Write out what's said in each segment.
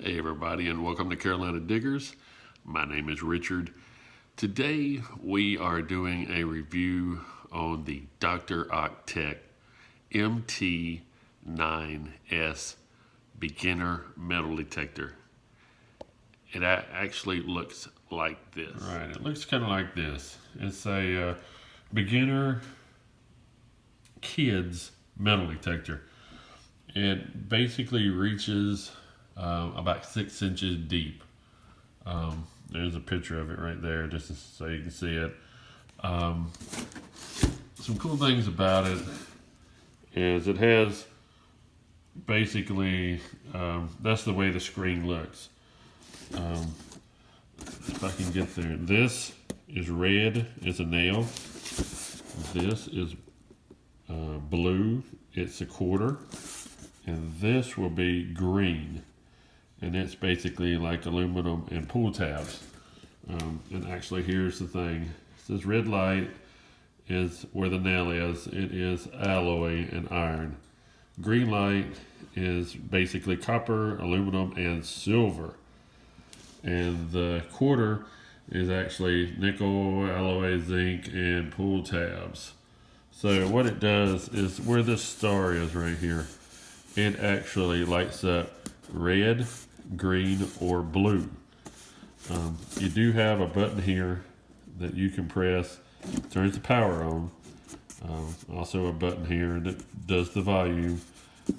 Hey everybody, and welcome to Carolina Diggers. My name is Richard. Today we are doing a review on the Dr. Ötek MT9s beginner metal detector. It actually looks like this. Right, it looks kind of like this. It's a beginner kids metal detector. It basically reaches about 6 inches deep. There's a picture of it right there just so you can see it. Some cool things about it is it has basically, that's the way the screen looks. If I can get there. This is red, it's a nail. This is blue, it's a quarter. And this will be green. And it's basically like aluminum and pull tabs. And actually here's the thing. This red light is where the nail is. It is alloy and iron. Green light is basically copper, aluminum, and silver. And the quarter is actually nickel, alloy, zinc, and pull tabs. So what it does is where this star is right here, it actually lights up red, green, or blue. You do have a button here that you can press, turns the power on. Also a button here that does the volume.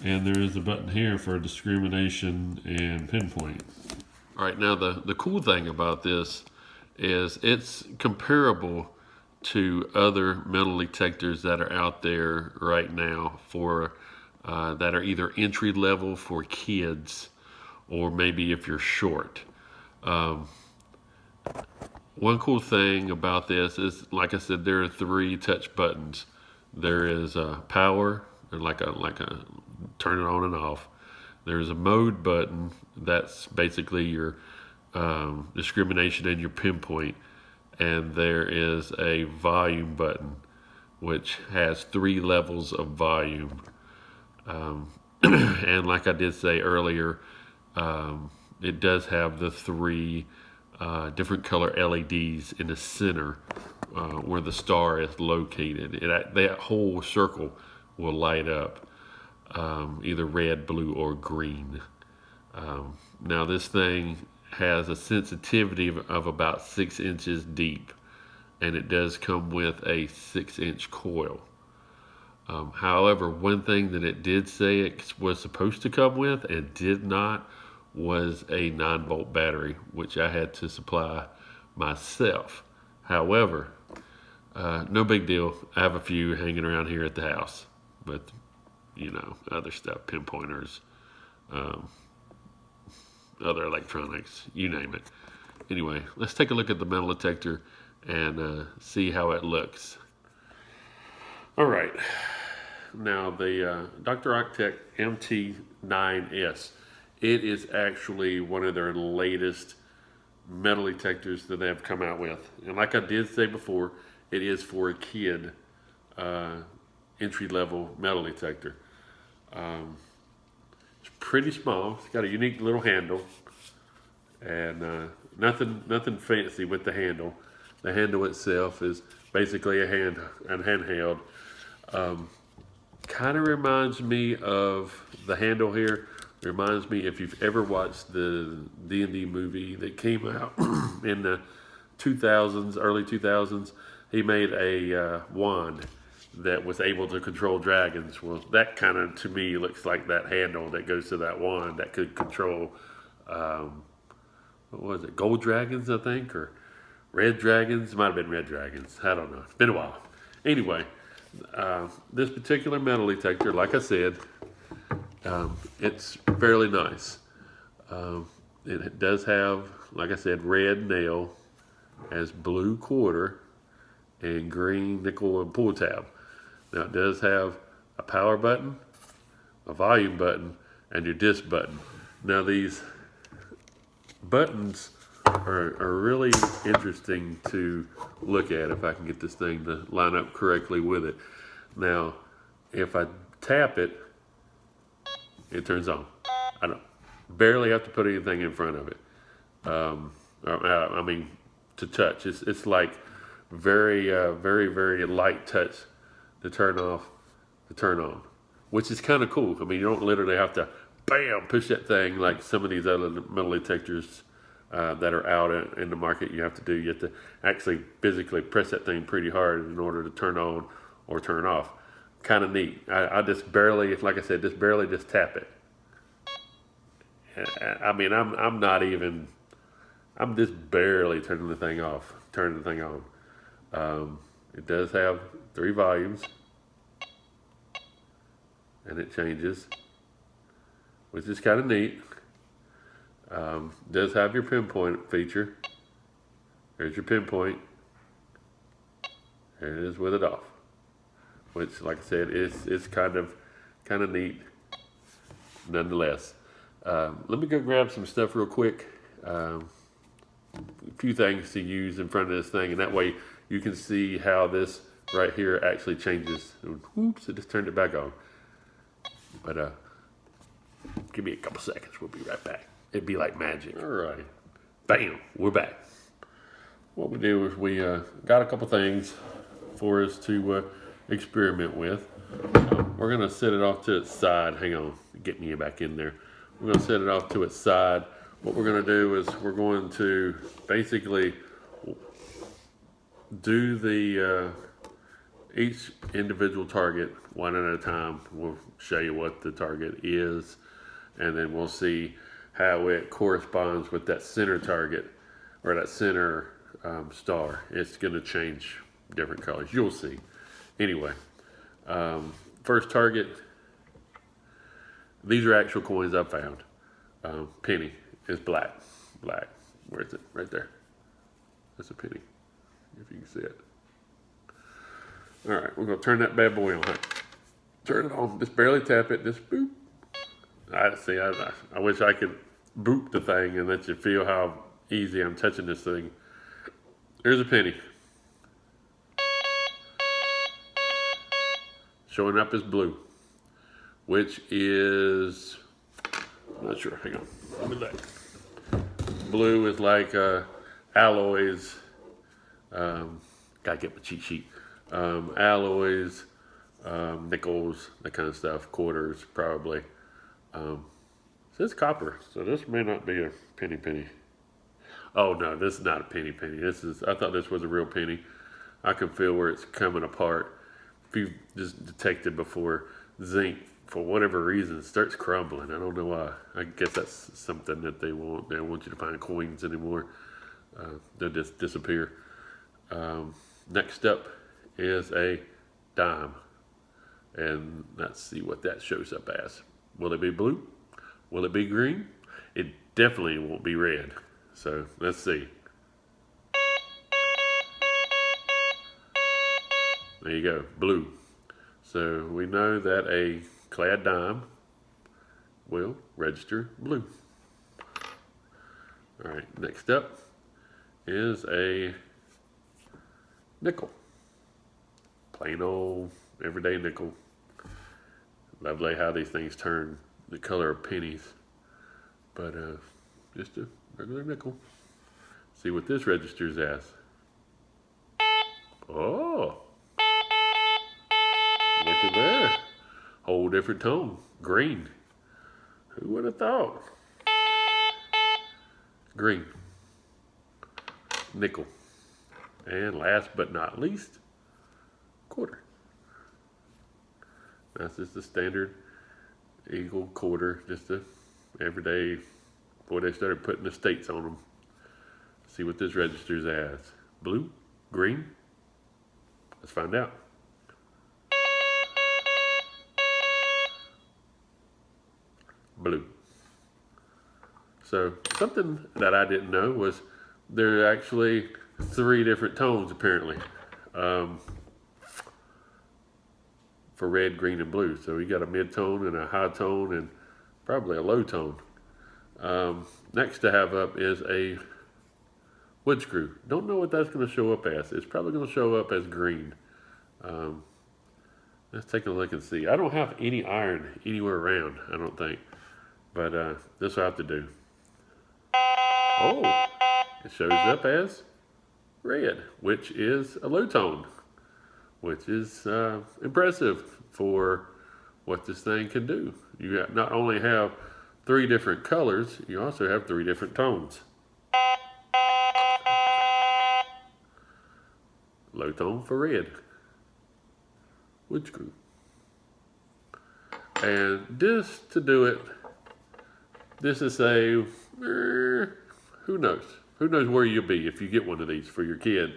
And there is a button here for discrimination and pinpoint. All right, now the cool thing about this is it's comparable to other metal detectors that are out there right now for that are either entry level for kids or maybe if you're short. One cool thing about this is, like I said, there are 3 touch buttons. There is power, or like a turn it on and off. There's a mode button that's basically your discrimination and your pinpoint, and there is a volume button which has 3 levels of volume. And like I did say earlier, it does have the 3 different color LEDs in the center where the star is located. That whole circle will light up either red, blue, or green. Now this thing has a sensitivity of about 6 inches deep, and it does come with a 6-inch coil. However, one thing that it did say it was supposed to come with and did not was a 9-volt battery, which I had to supply myself. However, no big deal. I have a few hanging around here at the house, but you know, other stuff, pinpointers, other electronics, you name it. Anyway, let's take a look at the metal detector and see how it looks. All right, now the Dr. Ötek MT9s, it is actually one of their latest metal detectors that they have come out with. And like I did say before, it is for a kid entry-level metal detector. It's pretty small. It's got a unique little handle, and nothing fancy with the handle. The handle itself is basically a handheld. Kind of reminds me of the handle here. Reminds me, if you've ever watched the D&D movie that came out in the 2000s, early 2000s, he made a wand that was able to control dragons. Well, that kind of, to me, looks like that handle that goes to that wand that could control, what was it, gold dragons, I think, or red dragons? It might have been red dragons. I don't know. It's been a while. Anyway, this particular metal detector, like I said, it's fairly nice. It does have, like I said, red nail, has blue quarter, and green nickel and pull tab. Now it does have a power button, a volume button, and your disc button. Now these buttons are really interesting to look at, if I can get this thing to line up correctly with it. Now, if I tap it, it turns on. I don't Barely have to put anything in front of it. I mean, to touch. It's like very light touch to turn off, to turn on, which is kind of cool. I mean, you don't literally have to bam push that thing like some of these other metal detectors that are out in the market. You have to do. You have to actually physically press that thing pretty hard in order to turn on or turn off. Kind of neat. I just barely, like I said, just tap it. I mean, I'm not even. I'm just barely turning the thing off, turning the thing on. It does have 3 volumes, and it changes, which is kind of neat. Does have your pinpoint feature. There's your pinpoint. There it is with it off, which, like I said, is kind of neat, nonetheless. Let me go grab some stuff real quick. A few things to use in front of this thing, and that way you can see how this right here actually changes. Oops, it just turned it back on. But give me a couple seconds, we'll be right back. It'd be like magic. All right, bam, we're back. What we do is we got a couple things for us to experiment with. We're gonna set it off to its side. Hang on, get me back in there. We're gonna set it off to its side. What we're going to do is we're going to basically do the each individual target one at a time. We'll show you what the target is, and then we'll see how it corresponds with that center target or that center star. It's going to change different colors. You'll see. Anyway, first target. These are actual coins I found. Penny. Is black. Where is it? Right there. That's a penny. If you can see it. All right, we're gonna turn that bad boy on. Turn it on. Just barely tap it. Just boop. I wish I could boop the thing and let you feel how easy I'm touching this thing. Here's a penny. Showing up as blue, which is, I'm not sure. Hang on. Let me look. Blue is like alloys. Gotta get my cheat sheet. Alloys, nickels, that kind of stuff. Quarters, probably. It says copper, so this may not be a penny. Oh no, this is not a penny. I thought this was a real penny. I can feel where it's coming apart. If you've just detected before, zinc, for whatever reason, it starts crumbling. I don't know why. I guess that's something that they want. They don't want you to find coins anymore. They'll just disappear. Next up is a dime. And let's see what that shows up as. Will it be blue? Will it be green? It definitely won't be red. So let's see. There you go, blue. So we know that a clad dime will register blue. All right, next up is a nickel. Plain old everyday nickel. Lovely how these things turn the color of pennies. But just a regular nickel. See what this registers as. Oh, look at there. Whole different tone. Green. Who would have thought? Green. Nickel. And last but not least, quarter. That's just a standard eagle quarter. Just a everyday. Boy, they started putting the states on them. See what this registers as. Blue? Green? Let's find out. Blue. So something that I didn't know was there are actually 3 different tones apparently for red, green, and blue. So you got a mid-tone and a high tone and probably a low tone. Next to have up is a wood screw. Don't know what that's going to show up as. It's probably going to show up as green. Let's take a look and see. I don't have any iron anywhere around, I don't think. But this will have to do. Oh, it shows up as red, which is a low tone, which is impressive for what this thing can do. You not only have 3 different colors, you also have 3 different tones. Low tone for red, wood screw. And just to do it, this is a, who knows? Who knows where you'll be if you get one of these for your kid.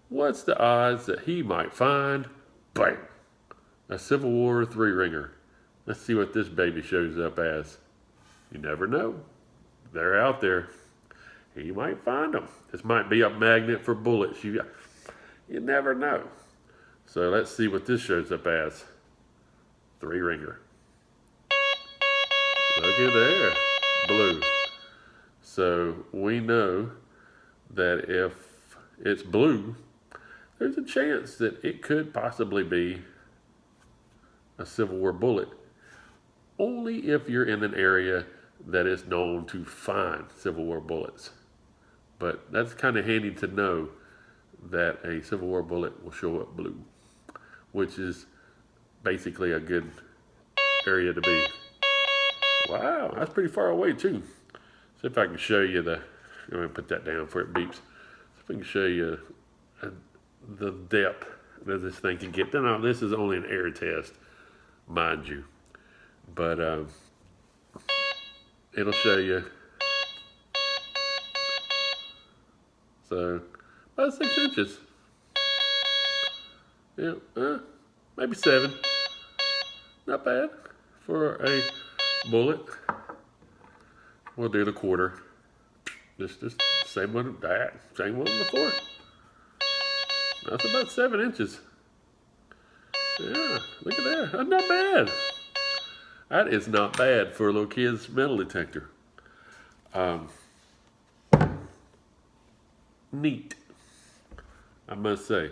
What's the odds that he might find, bang, a Civil War 3-ringer? Let's see what this baby shows up as. You never know. They're out there. He might find them. This might be a magnet for bullets. You never know. So let's see what this shows up as. 3-ringer. Look at there. Blue. So we know that if it's blue, there's a chance that it could possibly be a Civil War bullet. Only if you're in an area that is known to find Civil War bullets. But that's kind of handy to know that a Civil War bullet will show up blue, which is basically a good area to be. Wow, that's pretty far away too. See if I can show you I'm going to put that down before it beeps. See if I can show you the depth that this thing can get. Now, this is only an air test, mind you. But it'll show you. So, about 6 inches. Yeah, maybe 7. Not bad for a bullet. We'll do the quarter. Just same one before. That's about 7 inches. Yeah, look at that. That's not bad. That is not bad for a little kid's metal detector. Neat, I must say.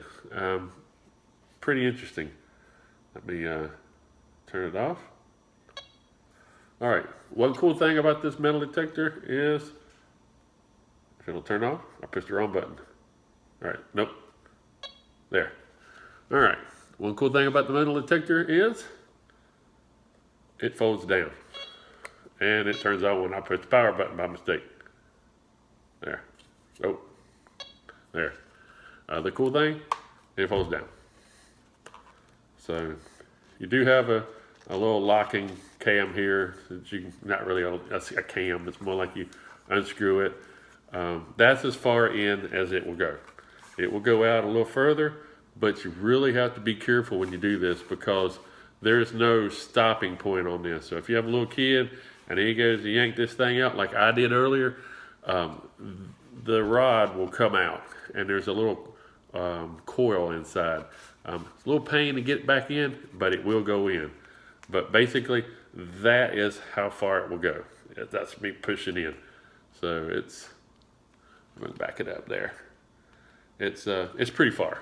Pretty interesting. Let me turn it off. All right, one cool thing about this metal detector is, if it'll turn off, I pushed the wrong button. All right, nope. There. All right, one cool thing about the metal detector is, it folds down. And it turns on when I push the power button by mistake. There. Oh. There. The cool thing, it folds down. So you do have a little locking cam here that you not really a cam. It's more like you unscrew it. That's as far in as it will go. It will go out a little further, but you really have to be careful when you do this because there's no stopping point on this. So if you have a little kid and he goes to yank this thing out like I did earlier, the rod will come out and there's a little coil inside. It's a little pain to get back in, but it will go in. But basically, that is how far it will go. That's me pushing in. So I'm going to back it up there. It's pretty far.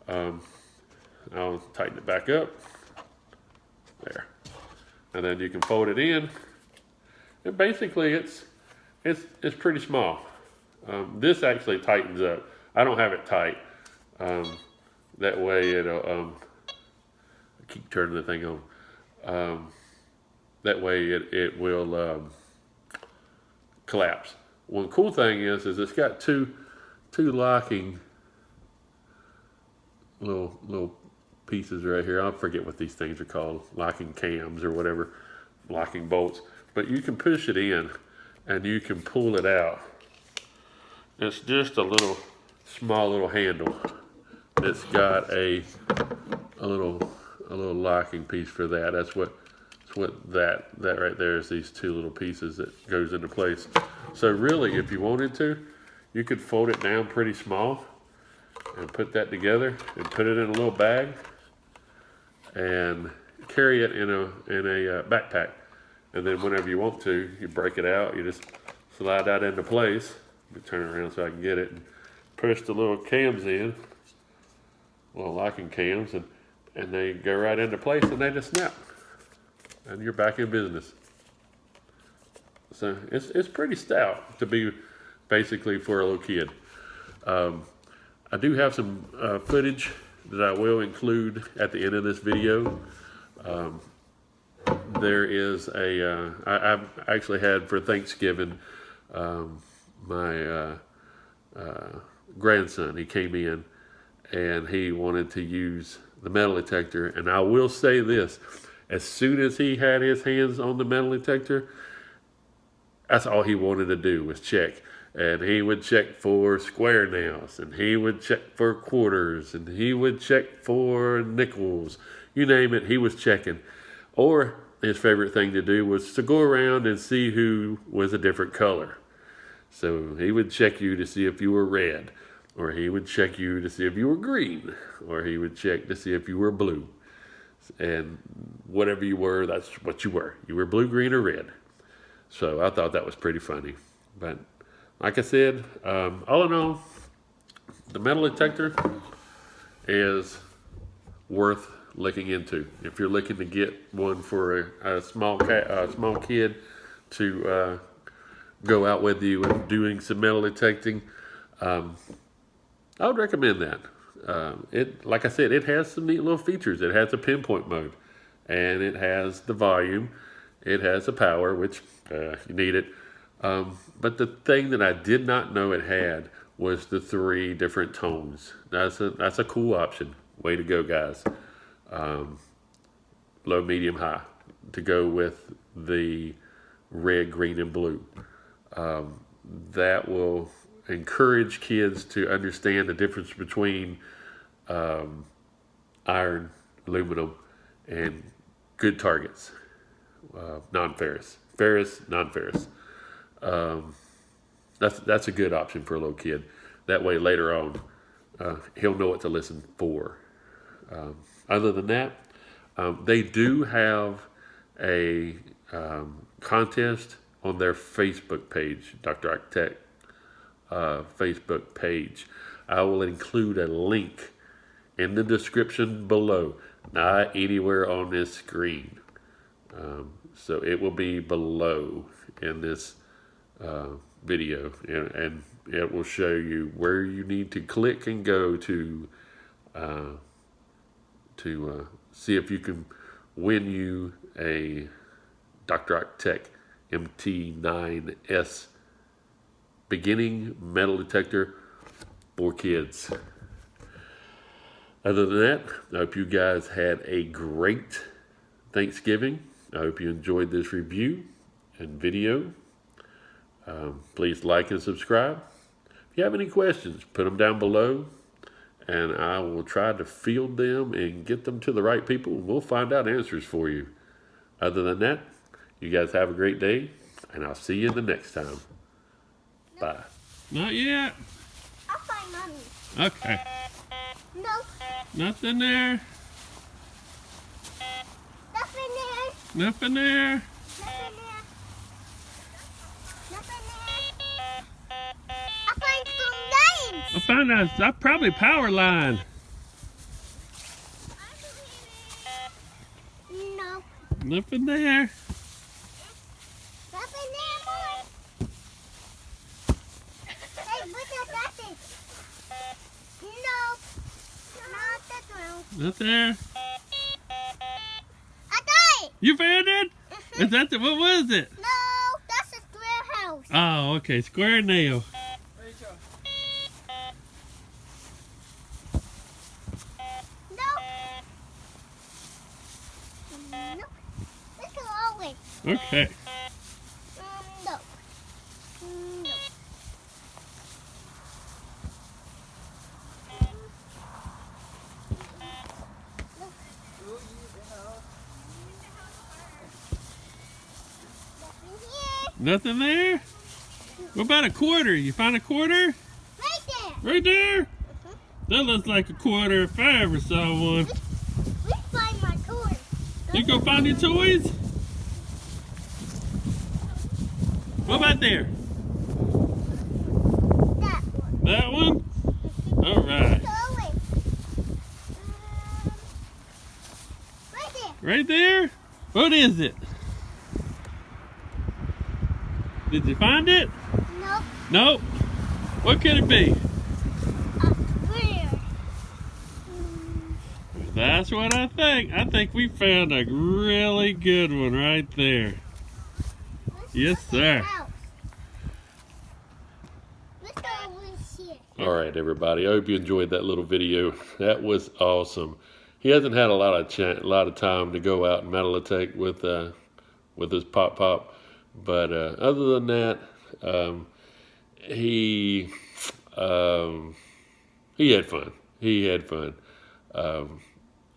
I'll tighten it back up. There. And then you can fold it in. And basically, it's pretty small. This actually tightens up. I don't have it tight. That way it'll, I keep turning the thing on. That way it will collapse. One cool thing is it's got two locking little pieces right here. I forget what these things are called, locking cams or whatever, locking bolts. But you can push it in and you can pull it out. It's just a small little handle. It's got a little locking piece for that. That's what that right there is. These 2 little pieces that goes into place. So really, if you wanted to, you could fold it down pretty small and put that together and put it in a little bag and carry it in a backpack. And then whenever you want to, you break it out. You just slide that into place. Let me turn it around so I can get it. And push the little cams in, little locking cams, and they go right into place and they just snap. And you're back in business. So it's pretty stout to be basically for a little kid. I do have some footage that I will include at the end of this video. There is I've actually had for Thanksgiving, my grandson, he came in and he wanted to use the metal detector. And I will say this, as soon as he had his hands on the metal detector, that's all he wanted to do was check. And he would check for square nails, and he would check for quarters, and he would check for nickels. You name it, he was checking. Or his favorite thing to do was to go around and see who was a different color. So he would check you to see if you were red, or he would check you to see if you were green, or he would check to see if you were blue. And whatever you were, that's what you were. You were blue, green, or red. So I thought that was pretty funny. But like I said, all in all, the metal detector is worth looking into. If you're looking to get one for a small kid to go out with you and doing some metal detecting, I would recommend that. Like I said, it has some neat little features. It has a pinpoint mode, and it has the volume. It has the power, which you need it. But the thing that I did not know it had was the 3 different tones. That's a cool option. Way to go, guys. Low, medium, high to go with the red, green, and blue. That will encourage kids to understand the difference between iron, aluminum, and good targets. Non-ferrous, ferrous, non-ferrous. That's a good option for a little kid. That way later on, he'll know what to listen for. Other than that, they do have a contest on their Facebook page, Dr. Ötek Facebook page. I will include a link in the description below, not anywhere on this screen. So it will be below in this video, and it will show you where you need to click and go to see if you can win you a Dr. Ötek MT9s beginning metal detector for kids. Other than that, I hope you guys had a great Thanksgiving. I hope you enjoyed this review and video. Please like and subscribe. If you have any questions, put them down below, and I will try to field them and get them to the right people. We'll find out answers for you. Other than that, you guys have a great day, and I'll see you the next time. Bye. Not yet. I'll find Mommy. Okay. Nope. Nothing there. Nothing there. Nothing there. Nothing there. Nothing there. I find some names. I found a probably power line. No. Nothing there. Nothing there, boy. Hey, what's that nothing? No. Not the ground. Not there. I got it. You found it? Is that what was it? No, that's a square house. Oh, okay. Square nail. No. No. Let's go all the way. Okay. No. No. Nothing there? What about a quarter? You found a quarter? Right there. Right there? That looks like a quarter if I ever saw one. We find my toys. You go find your toys? What about there? That one. That one? Alright. Go away. Right there. Right there? What is it? Did you find it? Nope. Nope. What could it be? Where? That's what I think. I think we found a really good one right there. Yes, sir. Let's go over here. All right, everybody. I hope you enjoyed that little video. That was awesome. He hasn't had a lot of time to go out and metal detect with his pop, but other than that, he had fun. He had fun.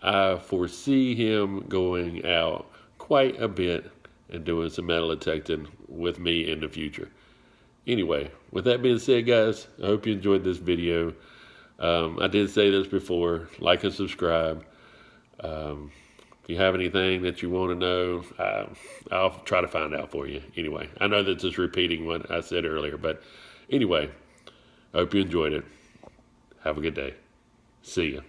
I foresee him going out quite a bit and doing some metal detecting with me in the future. Anyway, with that being said, guys, I hope you enjoyed this video. I did say this before, like and subscribe. If you have anything that you want to know, I'll try to find out for you. Anyway, I know that's just repeating what I said earlier, but anyway, I hope you enjoyed it. Have a good day. See ya.